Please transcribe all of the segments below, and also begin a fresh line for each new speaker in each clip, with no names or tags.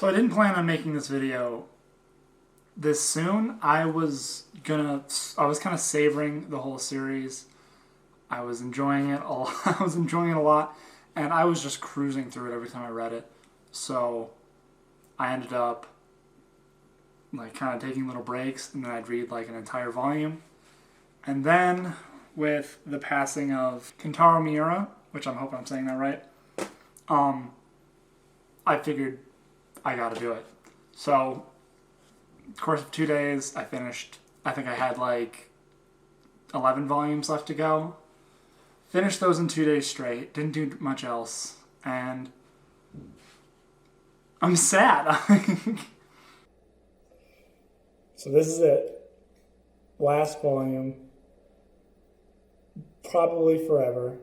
So I didn't plan on making this video this soon. I was kind of savoring the whole series. I was enjoying it a lot. I was enjoying it a lot, and I was just cruising through it every time I read it. So I ended up like kind of taking little breaks, and then I'd read like an entire volume. And then with the passing of Kentaro Miura, which I'm hoping I'm saying that right, I figured I gotta do it. So, course of 2 days, I finished, I think I had like 11 volumes left to go. Finished those in 2 days straight, didn't do much else, and I'm sad. So this is it. Last volume. Probably forever.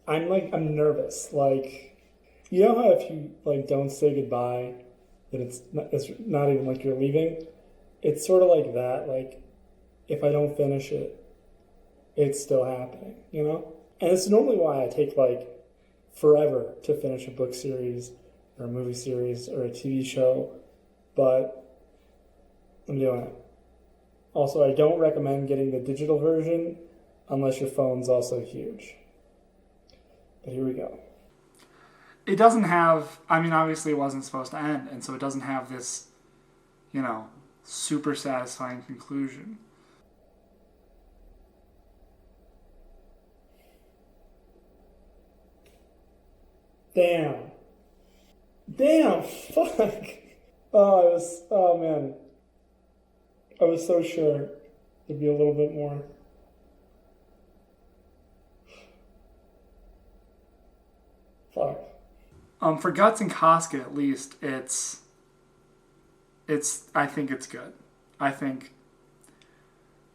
I'm nervous. Like, you know how if you like don't say goodbye, that it's not even like you're leaving? It's sort of like that. Like, if I don't finish it, it's still happening, you know? And it's normally why I take like forever to finish a book series or a movie series or a TV show, but I'm doing it. Also, I don't recommend getting the digital version unless your phone's also huge. But here we go. It doesn't have, I mean, obviously it wasn't supposed to end, and so it doesn't have this, you know, super satisfying conclusion. Damn, fuck. Oh man. I was so sure there'd be a little bit more. Fuck. For Guts and Casca, at least, I think it's good. I think,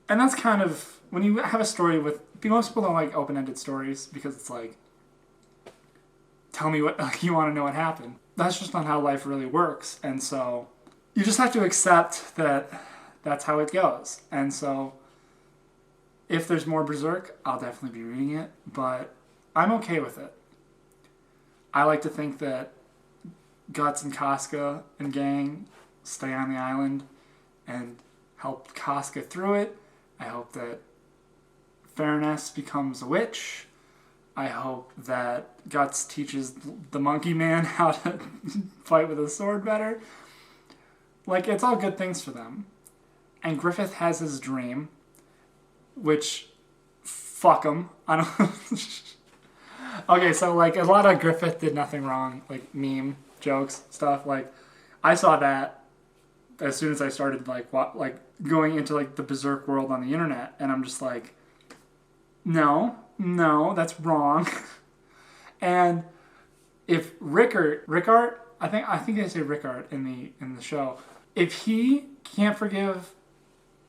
and that's kind of, when you have a story with, most people don't like open-ended stories because it's like, tell me what, like, you want to know what happened. That's just not how life really works. And so you just have to accept that that's how it goes. And so if there's more Berserk, I'll definitely be reading it, but I'm okay with it. I like to think that Guts and Casca and gang stay on the island and help Casca through it. I hope that Fairness becomes a witch. I hope that Guts teaches the monkey man how to fight with a sword better. Like, it's all good things for them. And Griffith has his dream, which, fuck him. I don't... Okay, so, like, a lot of Griffith did nothing wrong, like, meme, jokes, stuff. Like, I saw that as soon as I started, like, going into, like, the Berserk world on the internet, and I'm just like, no, that's wrong. And if Rickard, I think they say Rickard in the show, if he can't forgive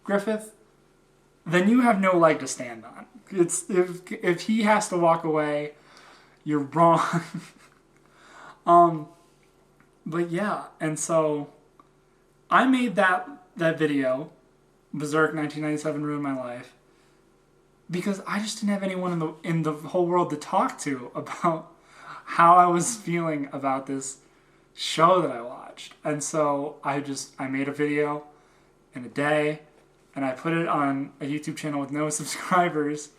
Griffith, then you have no leg to stand on. It's if he has to walk away, you're wrong. But yeah, and so I made that video, Berserk 1997 Ruined My Life, because I just didn't have anyone in the whole world to talk to about how I was feeling about this show that I watched. And so I made a video in a day, and I put it on a YouTube channel with no subscribers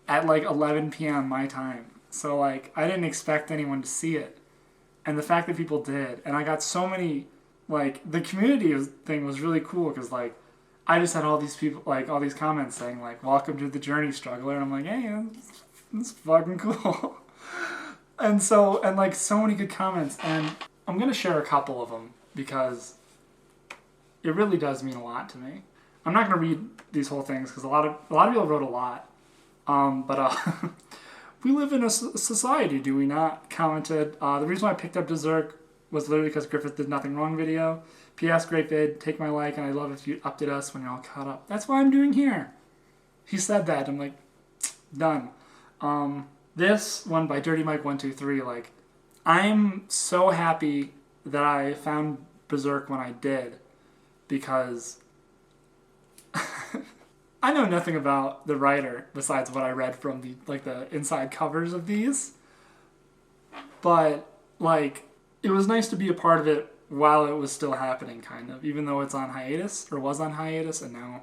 at like 11 p.m. my time. So like, I didn't expect anyone to see it. And the fact that people did, and I got so many, like, the community thing was really cool, because like, I just had all these people, like, all these comments saying like, welcome to the journey, struggler. And I'm like, hey, that's fucking cool. And so, and like, so many good comments. And I'm going to share a couple of them because it really does mean a lot to me. I'm not going to read these whole things because a lot of people wrote a lot. But we live in a society, do we not? Commented. The reason why I picked up Berserk was literally because Griffith did nothing wrong video. P.S. Great vid. Take my like, and I'd love if you update us when you're all caught up. That's what I'm doing here. He said that. I'm like, done. This one by Dirty Mike 123. Like, I'm so happy that I found Berserk when I did, because I know nothing about the writer besides what I read from the inside covers of these. But like, it was nice to be a part of it while it was still happening, kind of, even though it's on hiatus or was on hiatus, and now,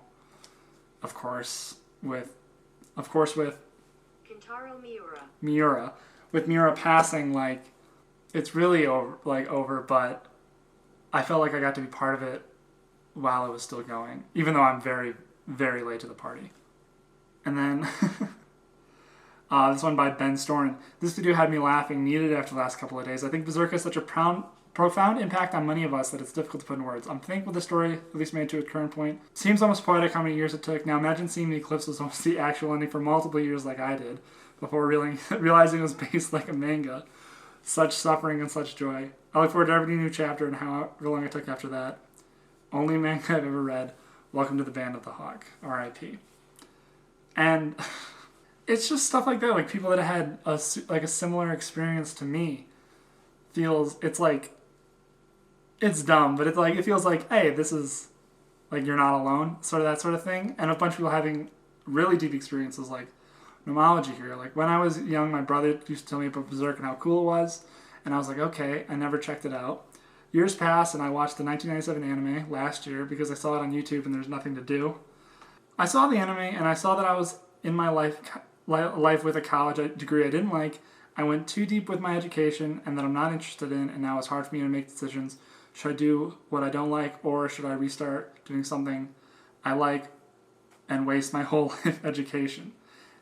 of course, with
Kintaro
Miura, with Miura passing, like it's really over, but I felt like I got to be part of it while it was still going, even though I'm very, very late to the party. And then this one by Ben Storin. This video had me laughing, needed after the last couple of days. I think Berserk has such a profound impact on many of us that it's difficult to put in words. I'm thankful the story at least made it to its current point. Seems almost poetic how many years it took. Now imagine seeing the eclipse was almost the actual ending for multiple years like I did, before realizing it was based like a manga. Such suffering and such joy. I look forward to every new chapter and however long it took after that. Only manga I've ever read. Welcome to the Band of the Hawk. R.I.P. And it's just stuff like that. Like people that had a similar experience to me it's like, it's dumb, but it's like, it feels like, hey, this is like, you're not alone. Sort of that sort of thing. And a bunch of people having really deep experiences like nomology here. Like when I was young, my brother used to tell me about Berserk and how cool it was. And I was like, okay, I never checked it out. Years passed and I watched the 1997 anime last year because I saw it on YouTube and there's nothing to do. I saw the anime and I saw that I was in my life with a college degree I didn't like. I went too deep with my education and that I'm not interested in, and now it's hard for me to make decisions. Should I do what I don't like, or should I restart doing something I like and waste my whole life education?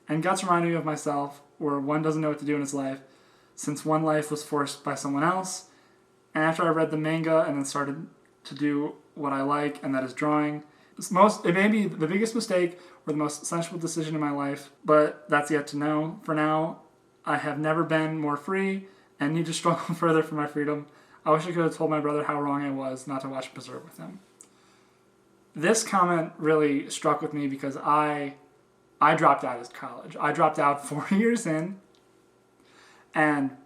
And Guts reminded me of myself, where one doesn't know what to do in his life, since one life was forced by someone else. And after I read the manga and then started to do what I like, and that is drawing, it may be the biggest mistake or the most sensible decision in my life, but that's yet to know. For now, I have never been more free and need to struggle further for my freedom. I wish I could have told my brother how wrong I was not to watch Berserk with him. This comment really struck with me because I dropped out of college. I dropped out 4 years in, and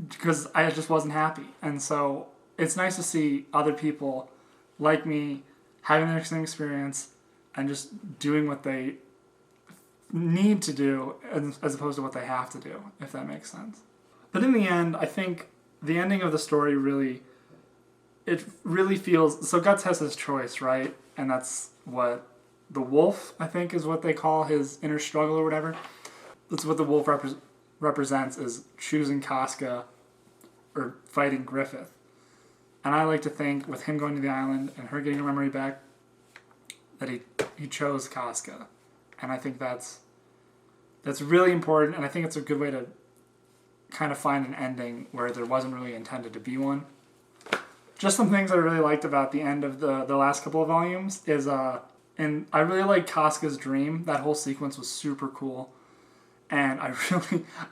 because I just wasn't happy. And so it's nice to see other people like me having their same experience and just doing what they need to do as opposed to what they have to do, if that makes sense. But in the end, I think the ending of the story really feels... So Guts has his choice, right? And that's what the wolf, I think, is what they call his inner struggle or whatever. That's what the wolf represents, is choosing Casca or fighting Griffith. And I like to think, with him going to the island and her getting her memory back, that he chose Casca. And I think that's really important, and I think it's a good way to kind of find an ending where there wasn't really intended to be one. Just some things I really liked about the end of the last couple of volumes is, and I really like Casca's dream. That whole sequence was super cool. And I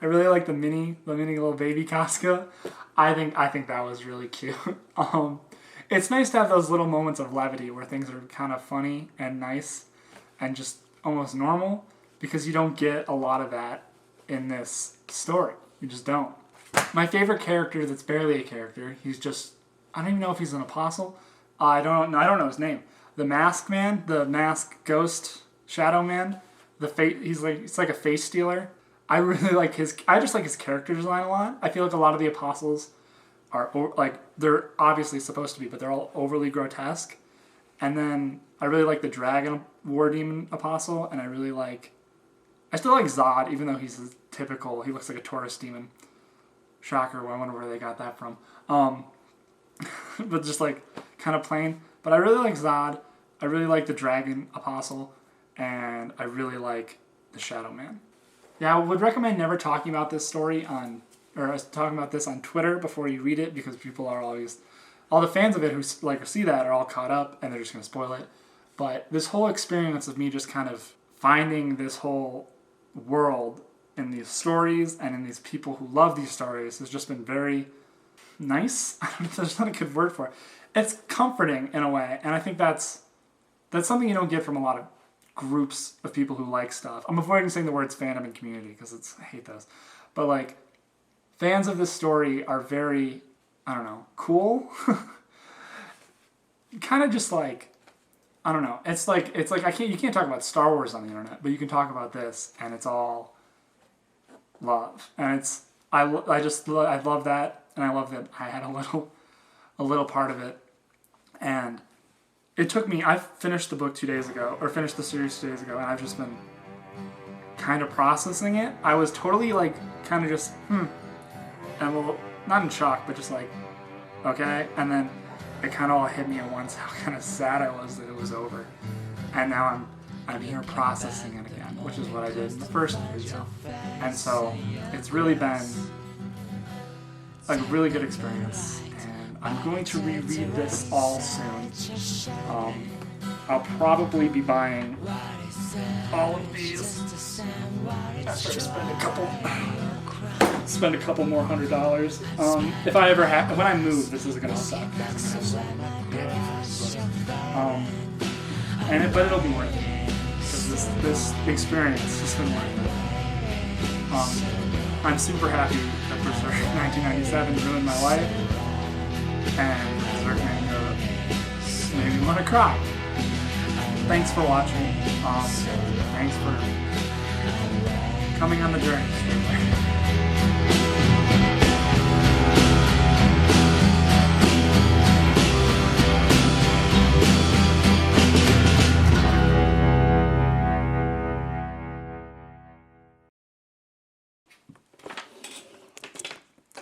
really like the mini little baby Casca. I think that was really cute. It's nice to have those little moments of levity where things are kind of funny and nice and just almost normal, because you don't get a lot of that in this story. You just don't. My favorite character that's barely a character, he's just, I don't even know if he's an apostle. I don't know his name. The mask man, the mask ghost shadow man, it's like a face stealer. I really like I just like his character design a lot. I feel like a lot of the apostles are like, they're obviously supposed to be, but they're all overly grotesque. And then I really like the dragon war demon apostle, and I still like Zod, even though he's he looks like a Taurus demon. Shocker, I wonder where they got that from. But just like kind of plain. But I really like Zod. I really like the dragon apostle, and I really like the Shadow Man. Yeah, I would recommend never talking about this story talking about this on Twitter before you read it, because people are always, all the fans of it who see that are all caught up and they're just going to spoil it. But this whole experience of me just kind of finding this whole world in these stories and in these people who love these stories has just been very nice. I don't know if there's not a good word for it. It's comforting in a way, and I think that's something you don't get from a lot of groups of people who like stuff. I'm avoiding saying the words fandom and community because I hate those. But like, fans of this story are very, I don't know, cool. Kind of just like, I don't know. It's like you can't talk about Star Wars on the internet, but you can talk about this, and it's all love. And I love that. and I love that I had a little part of it. And it took me, I finished the book 2 days ago, or finished the series 2 days ago, and I've just been kind of processing it. I was totally like, kind of just, and a little, not in shock, but just like, okay. And then it kind of all hit me at once how kind of sad I was that it was over. And now I'm here processing it again, which is what I did in the first video. And so it's really been a really good experience. And I'm going to reread this all soon. I'll probably be buying all of these after I spend a couple more $100. If I ever have, when I move, this is gonna suck. But it'll be worth it because this experience has been worth it. I'm super happy that Berserk 1997 ruined my life, and Berserk Manga made me want to cry. Thanks for watching. Thanks for coming on the journey.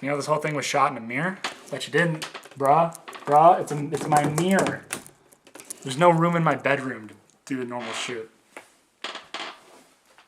You know this whole thing was shot in a mirror? Bet you didn't, brah. It's my mirror. There's no room in my bedroom to do a normal shoot.